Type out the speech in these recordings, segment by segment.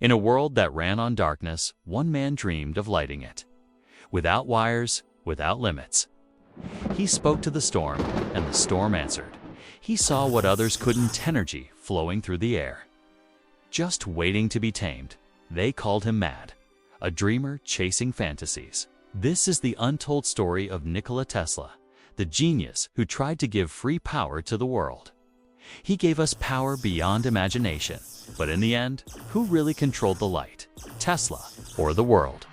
In a world that ran on darkness, one man dreamed of lighting it. Without wires, without limits. He spoke to the storm, and the storm answered. He saw what others couldn't: energy flowing through the air, just waiting to be tamed. They called him mad, a dreamer chasing fantasies. This is the untold story of Nikola Tesla, the genius who tried to give free power to the world. He gave us power beyond imagination, but in the end, who really controlled the light, Tesla or the world?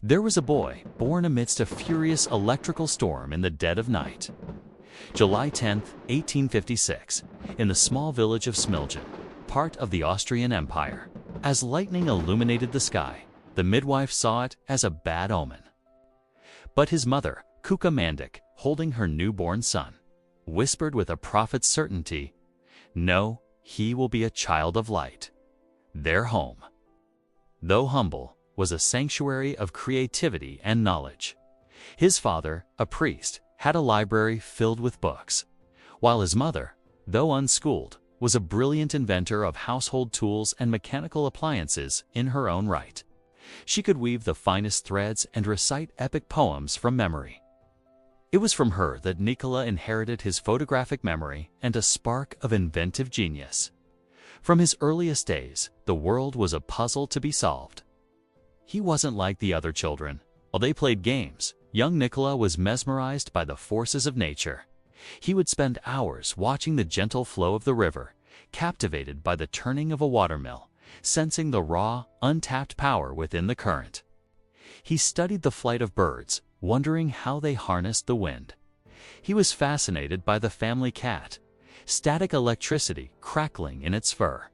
There was a boy born amidst a furious electrical storm in the dead of night. July 10, 1856, in the small village of Smiljan, part of the Austrian Empire. As lightning illuminated the sky, the midwife saw it as a bad omen. But his mother, Kuka Mandik, holding her newborn son, whispered with a prophet's certainty, "No, he will be a child of light." Their home, though humble, was a sanctuary of creativity and knowledge. His father, a priest, had a library filled with books, while his mother, though unschooled, was a brilliant inventor of household tools and mechanical appliances in her own right. She could weave the finest threads and recite epic poems from memory. It was from her that Nikola inherited his photographic memory and a spark of inventive genius. From his earliest days, the world was a puzzle to be solved. He wasn't like the other children. While they played games, young Nikola was mesmerized by the forces of nature. He would spend hours watching the gentle flow of the river, captivated by the turning of a watermill, sensing the raw, untapped power within the current. He studied the flight of birds, wondering how they harnessed the wind. He was fascinated by the family cat, static electricity crackling in its fur.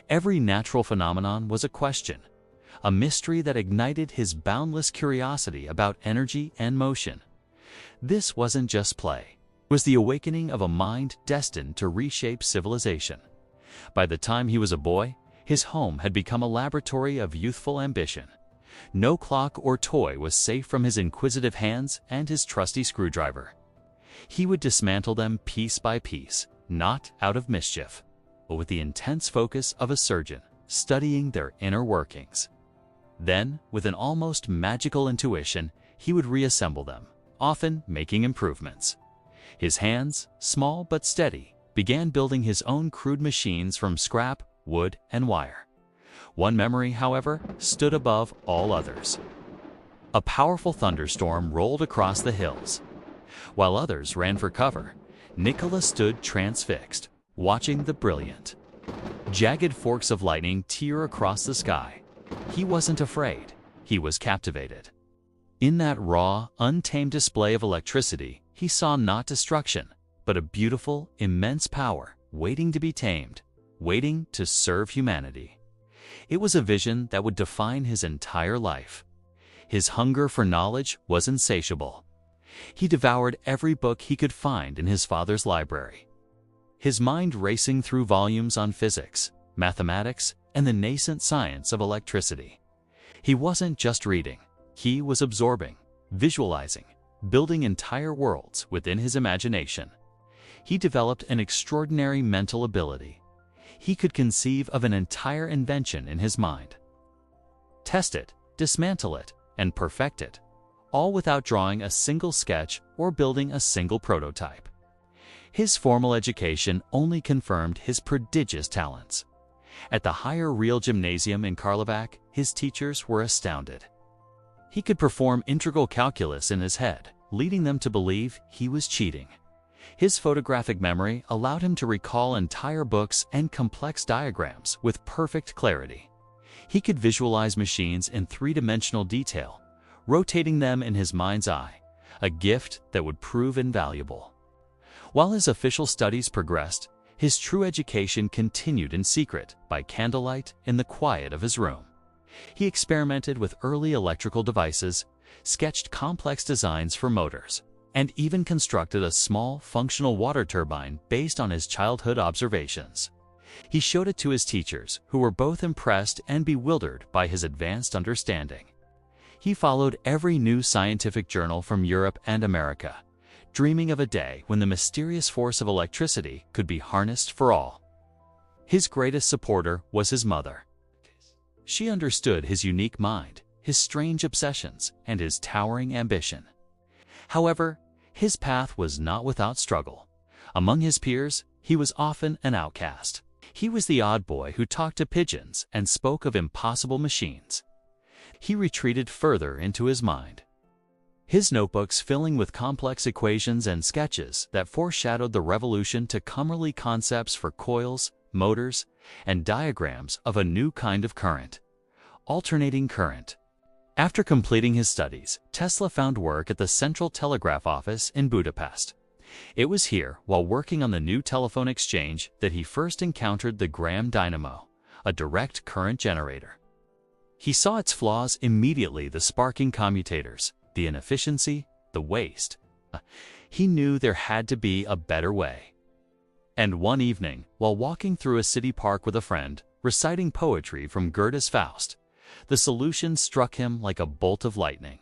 Every natural phenomenon was a question, a mystery that ignited his boundless curiosity about energy and motion. This wasn't just play. It was the awakening of a mind destined to reshape civilization. By the time he was a boy, his home had become a laboratory of youthful ambition. No clock or toy was safe from his inquisitive hands and his trusty screwdriver. He would dismantle them piece by piece, not out of mischief, but with the intense focus of a surgeon, studying their inner workings. Then, with an almost magical intuition, he would reassemble them, often making improvements. His hands, small but steady, began building his own crude machines from scrap, wood, and wire. One memory, however, stood above all others. A powerful thunderstorm rolled across the hills. While others ran for cover, Nikola stood transfixed, watching the brilliant, jagged forks of lightning tear across the sky. He wasn't afraid, he was captivated. In that raw, untamed display of electricity, he saw not destruction, but a beautiful, immense power waiting to be tamed, waiting to serve humanity. It was a vision that would define his entire life. His hunger for knowledge was insatiable. He devoured every book he could find in his father's library, his mind racing through volumes on physics, mathematics, and the nascent science of electricity. He wasn't just reading, he was absorbing, visualizing, building entire worlds within his imagination. He developed an extraordinary mental ability. He could conceive of an entire invention in his mind, test it, dismantle it, and perfect it, all without drawing a single sketch or building a single prototype. His formal education only confirmed his prodigious talents. At the Higher Real Gymnasium in Karlovac, his teachers were astounded. He could perform integral calculus in his head, leading them to believe he was cheating. His photographic memory allowed him to recall entire books and complex diagrams with perfect clarity. He could visualize machines in three-dimensional detail, rotating them in his mind's eye, a gift that would prove invaluable. While his official studies progressed, his true education continued in secret by candlelight in the quiet of his room. He experimented with early electrical devices, sketched complex designs for motors, and even constructed a small, functional water turbine based on his childhood observations. He showed it to his teachers, who were both impressed and bewildered by his advanced understanding. He followed every new scientific journal from Europe and America, dreaming of a day when the mysterious force of electricity could be harnessed for all. His greatest supporter was his mother. She understood his unique mind, his strange obsessions, and his towering ambition. However, his path was not without struggle. Among his peers, he was often an outcast. He was the odd boy who talked to pigeons and spoke of impossible machines. He retreated further into his mind, his notebooks filling with complex equations and sketches that foreshadowed the revolution to come concepts for coils, motors, and diagrams of a new kind of current: alternating current. After completing his studies, Tesla found work at the Central Telegraph Office in Budapest. It was here, while working on the new telephone exchange, that he first encountered the Graham dynamo, a direct current generator. He saw its flaws immediately: the sparking commutators, the inefficiency, the waste. He knew there had to be a better way. And one evening, while walking through a city park with a friend, reciting poetry from Goethe's Faust, the solution struck him like a bolt of lightning.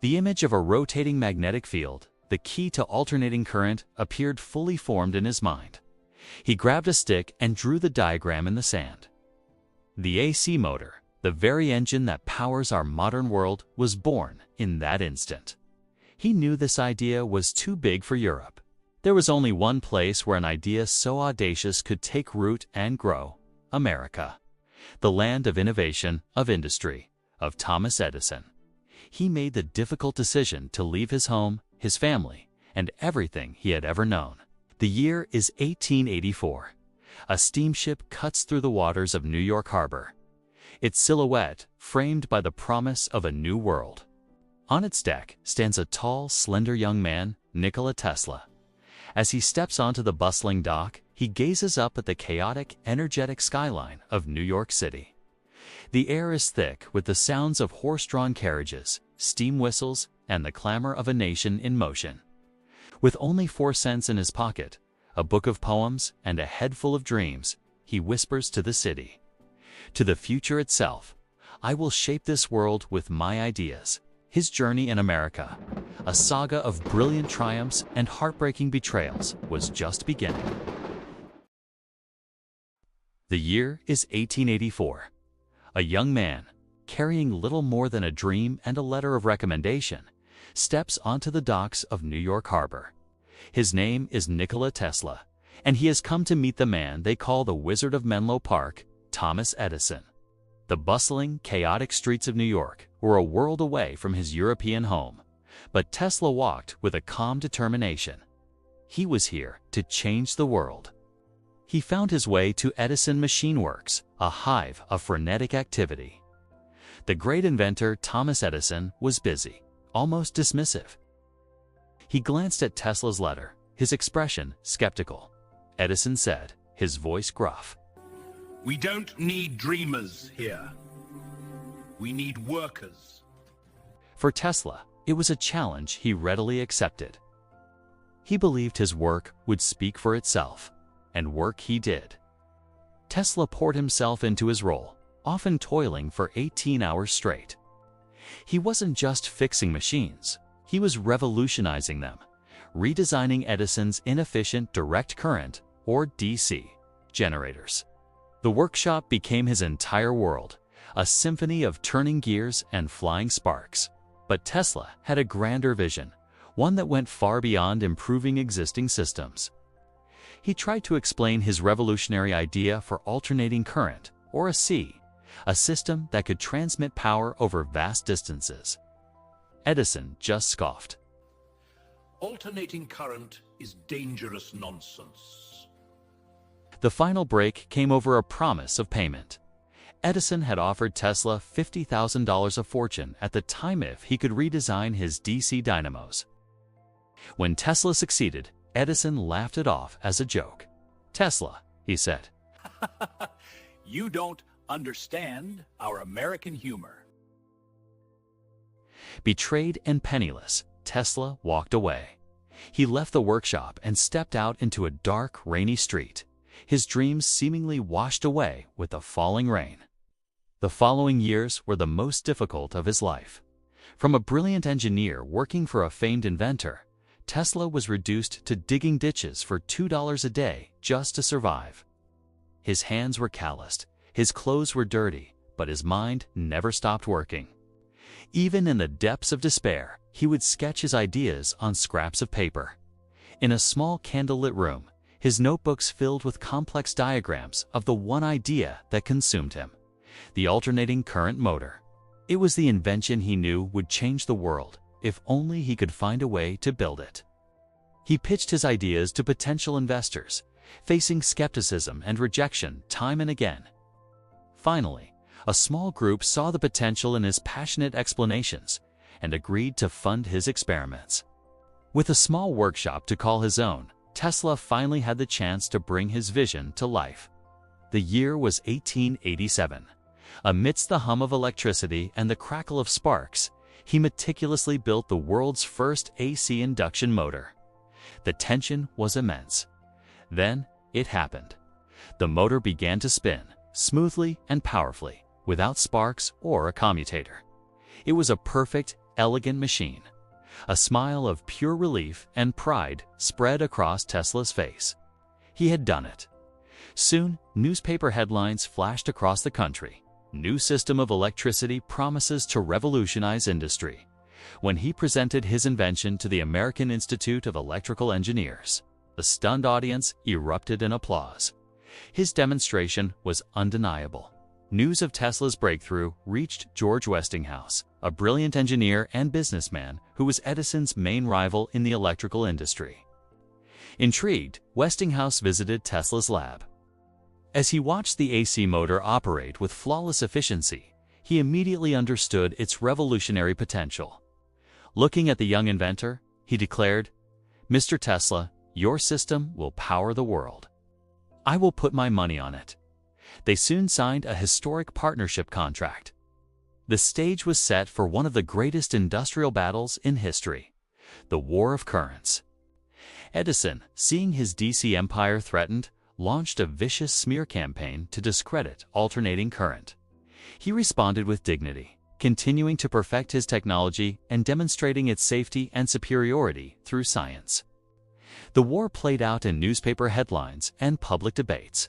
The image of a rotating magnetic field, the key to alternating current, appeared fully formed in his mind. He grabbed a stick and drew the diagram in the sand. The AC motor, the very engine that powers our modern world, was born in that instant. He knew this idea was too big for Europe. There was only one place where an idea so audacious could take root and grow: America, the land of innovation, of industry, of Thomas Edison. He made the difficult decision to leave his home, his family, and everything he had ever known. The year is 1884. A steamship cuts through the waters of New York Harbor, its silhouette framed by the promise of a new world. On its deck stands a tall, slender young man, Nikola Tesla. As he steps onto the bustling dock, he gazes up at the chaotic, energetic skyline of New York City. The air is thick with the sounds of horse-drawn carriages, steam whistles, and the clamor of a nation in motion. With only 4 cents in his pocket, a book of poems, and a head full of dreams, he whispers to the city, to the future itself, "I will shape this world with my ideas." His journey in America, a saga of brilliant triumphs and heartbreaking betrayals, was just beginning. The year is 1884. A young man, carrying little more than a dream and a letter of recommendation, steps onto the docks of New York Harbor. His name is Nikola Tesla, and he has come to meet the man they call the Wizard of Menlo Park, Thomas Edison. The bustling, chaotic streets of New York were a world away from his European home, but Tesla walked with a calm determination. He was here to change the world. He found his way to Edison Machine Works, a hive of frenetic activity. The great inventor Thomas Edison was busy, almost dismissive. He glanced at Tesla's letter, his expression skeptical. Edison said, his voice gruff, "We don't need dreamers here. We need workers." For Tesla, it was a challenge he readily accepted. He believed his work would speak for itself, and work he did. Tesla poured himself into his role, often toiling for 18 hours straight. He wasn't just fixing machines, he was revolutionizing them, redesigning Edison's inefficient direct current, or DC, generators. The workshop became his entire world, a symphony of turning gears and flying sparks. But Tesla had a grander vision, one that went far beyond improving existing systems. He tried to explain his revolutionary idea for alternating current, or a system that could transmit power over vast distances. Edison just scoffed. "Alternating current is dangerous nonsense." The final break came over a promise of payment. Edison had offered Tesla $50,000 a fortune at the time if he could redesign his DC dynamos. When Tesla succeeded, Edison laughed it off as a joke. "Tesla," he said, "You don't understand our American humor." Betrayed and penniless, Tesla walked away. He left the workshop and stepped out into a dark, rainy street, his dreams seemingly washed away with the falling rain. The following years were the most difficult of his life. From a brilliant engineer working for a famed inventor, Tesla was reduced to digging ditches for $2 a day just to survive. His hands were calloused, his clothes were dirty, but his mind never stopped working. Even in the depths of despair, he would sketch his ideas on scraps of paper. In a small candlelit room, his notebooks filled with complex diagrams of the one idea that consumed him: the alternating current motor. It was the invention he knew would change the world, if only he could find a way to build it. He pitched his ideas to potential investors, facing skepticism and rejection time and again. Finally, a small group saw the potential in his passionate explanations and agreed to fund his experiments. With a small workshop to call his own, Tesla finally had the chance to bring his vision to life. The year was 1887. Amidst the hum of electricity and the crackle of sparks, he meticulously built the world's first AC induction motor. The tension was immense. Then it happened. The motor began to spin, smoothly and powerfully, without sparks or a commutator. It was a perfect, elegant machine. A smile of pure relief and pride spread across Tesla's face. He had done it. Soon, newspaper headlines flashed across the country. New system of electricity promises to revolutionize industry. When he presented his invention to the American Institute of Electrical Engineers, the stunned audience erupted in applause. His demonstration was undeniable. News of Tesla's breakthrough reached George Westinghouse, a brilliant engineer and businessman who was Edison's main rival in the electrical industry. Intrigued, Westinghouse visited Tesla's lab. As he watched the AC motor operate with flawless efficiency, he immediately understood its revolutionary potential. Looking at the young inventor, he declared, "Mr. Tesla, your system will power the world. I will put my money on it." They soon signed a historic partnership contract. The stage was set for one of the greatest industrial battles in history, the War of Currents. Edison, seeing his DC empire threatened, launched a vicious smear campaign to discredit alternating current. He responded with dignity, continuing to perfect his technology and demonstrating its safety and superiority through science. The war played out in newspaper headlines and public debates.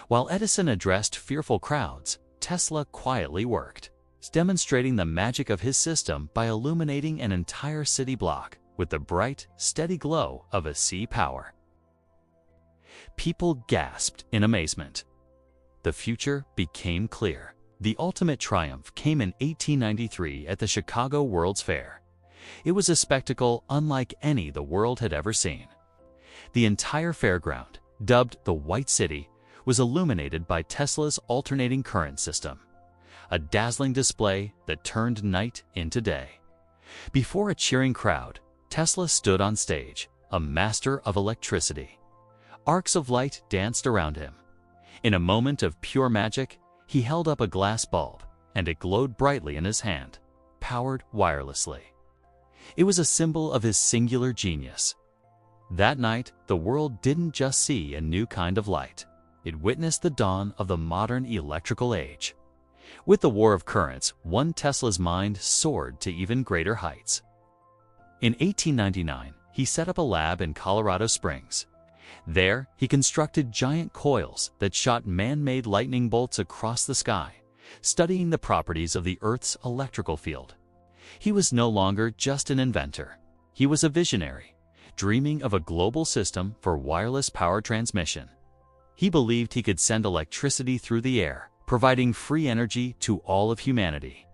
While Edison addressed fearful crowds, Tesla quietly worked, demonstrating the magic of his system by illuminating an entire city block with the bright, steady glow of a sea power. People gasped in amazement. The future became clear. The ultimate triumph came in 1893 at the Chicago World's Fair. It was a spectacle unlike any the world had ever seen. The entire fairground, dubbed the White City, was illuminated by Tesla's alternating current system, a dazzling display that turned night into day. Before a cheering crowd, Tesla stood on stage, a master of electricity. Arcs of light danced around him. In a moment of pure magic, he held up a glass bulb, and it glowed brightly in his hand, powered wirelessly. It was a symbol of his singular genius. That night, the world didn't just see a new kind of light. It witnessed the dawn of the modern electrical age. With the War of Currents, one Tesla's mind soared to even greater heights. In 1899, he set up a lab in Colorado Springs. There, he constructed giant coils that shot man-made lightning bolts across the sky, studying the properties of the Earth's electrical field. He was no longer just an inventor. He was a visionary, dreaming of a global system for wireless power transmission. He believed he could send electricity through the air, providing free energy to all of humanity.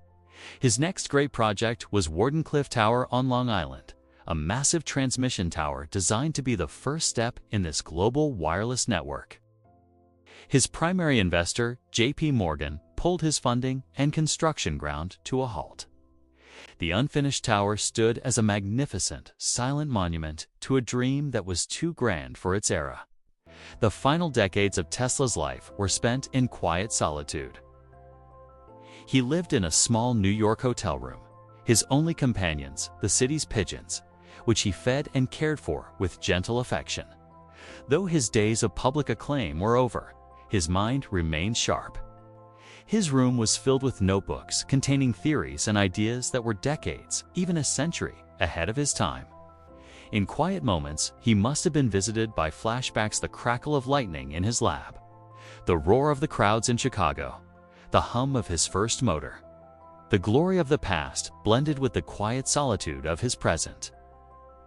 His next great project was Wardenclyffe Tower on Long Island, a massive transmission tower designed to be the first step in this global wireless network. His primary investor, J.P. Morgan, pulled his funding and construction ground to a halt. The unfinished tower stood as a magnificent, silent monument to a dream that was too grand for its era. The final decades of Tesla's life were spent in quiet solitude. He lived in a small New York hotel room, his only companions the city's pigeons, which he fed and cared for with gentle affection. Though his days of public acclaim were over, his mind remained sharp. His room was filled with notebooks containing theories and ideas that were decades, even a century, ahead of his time. In quiet moments, he must have been visited by flashbacks, the crackle of lightning in his lab, the roar of the crowds in Chicago, the hum of his first motor. The glory of the past blended with the quiet solitude of his present.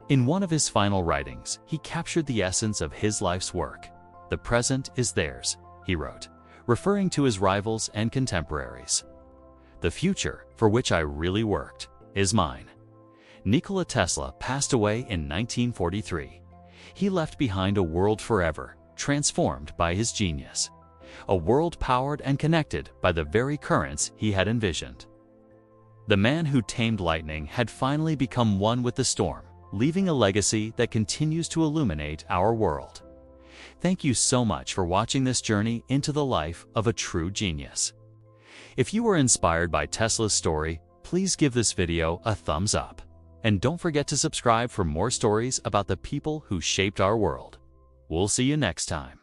In one of his final writings, he captured the essence of his life's work. "The present is theirs," he wrote, referring to his rivals and contemporaries. "The future, for which I really worked, is mine." Nikola Tesla passed away in 1943. He left behind a world forever transformed by his genius, a world powered and connected by the very currents he had envisioned. The man who tamed lightning had finally become one with the storm, leaving a legacy that continues to illuminate our world. Thank you so much for watching this journey into the life of a true genius. If you were inspired by Tesla's story, please give this video a thumbs up. And don't forget to subscribe for more stories about the people who shaped our world. We'll see you next time.